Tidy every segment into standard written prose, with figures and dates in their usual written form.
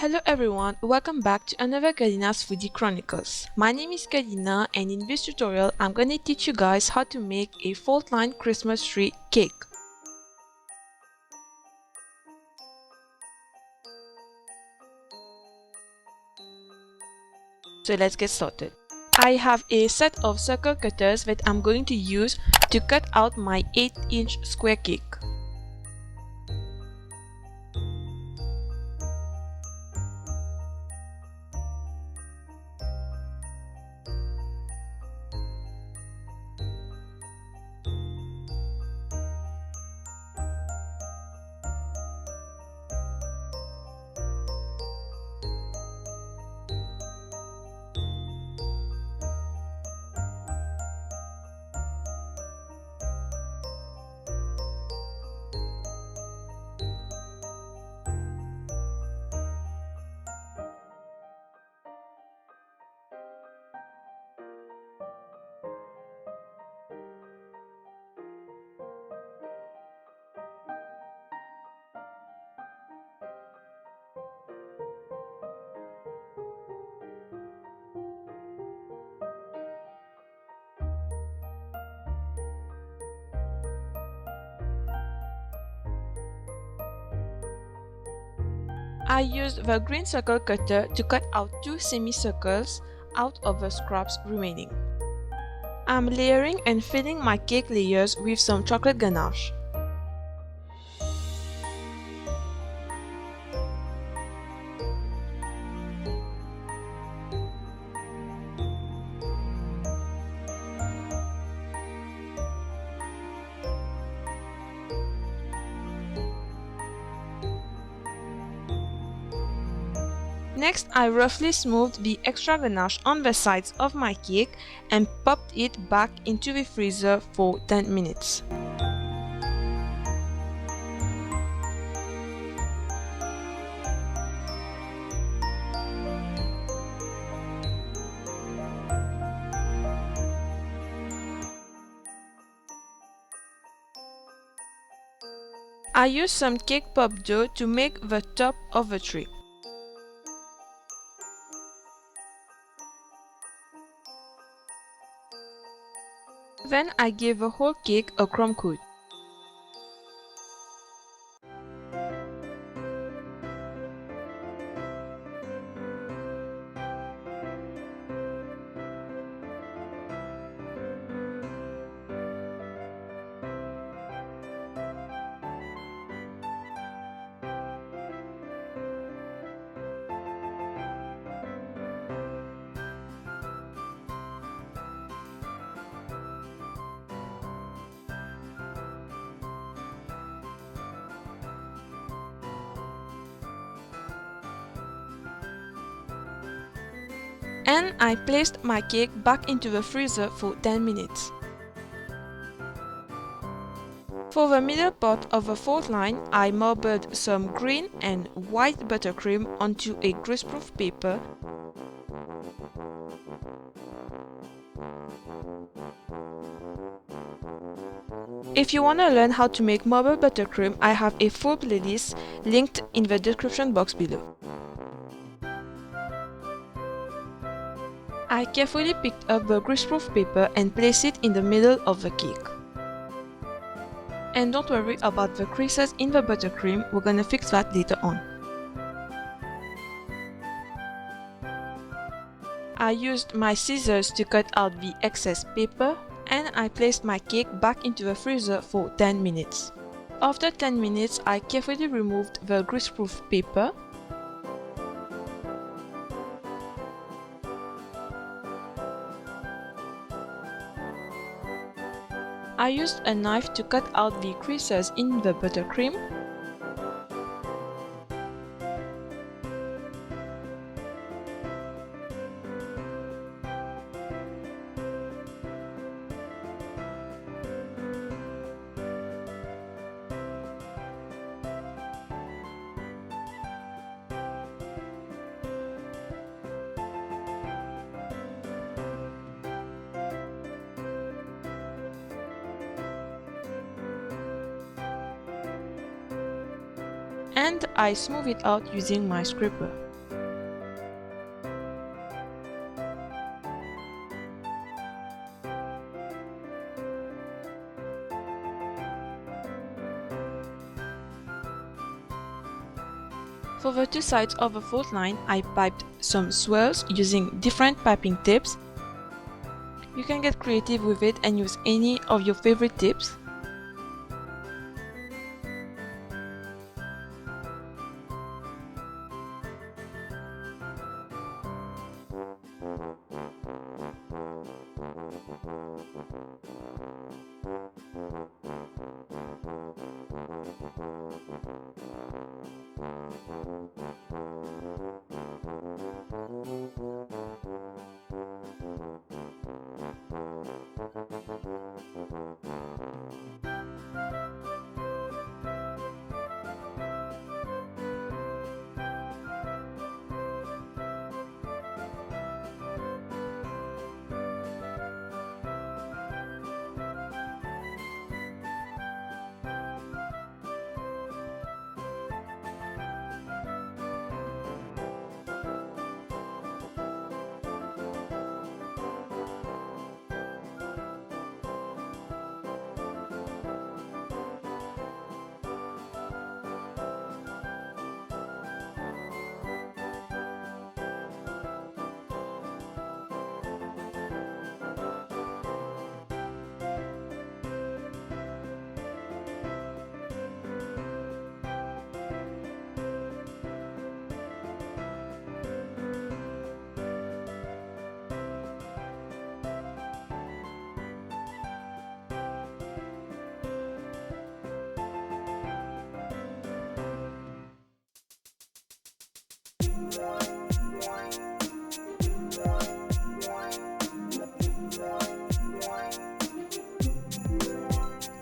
Hello everyone, welcome back to another Kurlina's Foodie Chronicles. My name is Kurlina and in this tutorial I'm gonna teach you guys how to make a fault line Christmas tree cake. So let's get started. I have a set of circle cutters that I'm going to use to cut out my 8-inch square cake. I used the green circle cutter to cut out 2 semicircles out of the scraps remaining. I'm layering and filling my cake layers with some chocolate ganache. Next, I roughly smoothed the extra ganache on the sides of my cake and popped it back into the freezer for 10 minutes. I used some cake pop dough to make the top of the tree. Then I gave the whole cake a crumb coat. And I placed my cake back into the freezer for 10 minutes. For the middle part of the fault line, I marbled some green and white buttercream onto a greaseproof paper. If you want to learn how to make marble buttercream, I have a full playlist linked in the description box below. I carefully picked up the greaseproof paper and placed it in the middle of the cake. And don't worry about the creases in the buttercream, we're gonna fix that later on. I used my scissors to cut out the excess paper and I placed my cake back into the freezer for 10 minutes. After 10 minutes, I carefully removed the greaseproof paper. I used a knife to cut out the creases in the buttercream. And I smooth it out using my scraper. For the two sides of the fault line, I piped some swirls using different piping tips. You can get creative with it and use any of your favorite tips.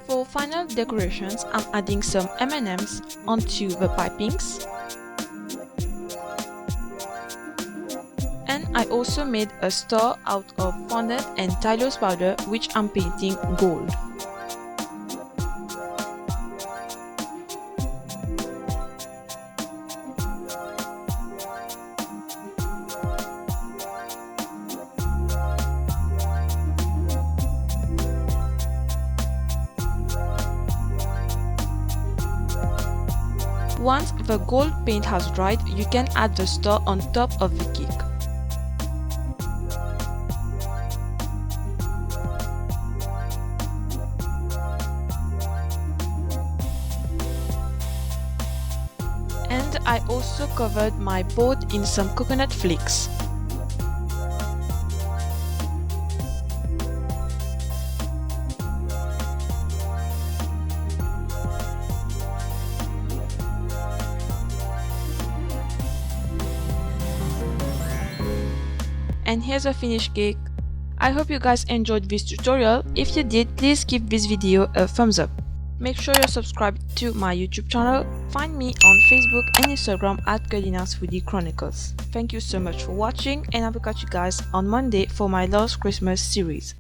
For final decorations, I'm adding some M&Ms onto the pipings. And I also made a star out of fondant and Tylose powder, which I'm painting gold. Once the gold paint has dried, you can add the star on top of the cake. And I also covered my board in some coconut flakes. And here's a finished cake. I hope you guys enjoyed this tutorial. If you did, please give this video a thumbs up. Make sure you're subscribed to my YouTube channel. Find me on Facebook and Instagram at Kurlina's Foodie Chronicles. Thank you so much for watching, and I will catch you guys on Monday for my last Christmas series.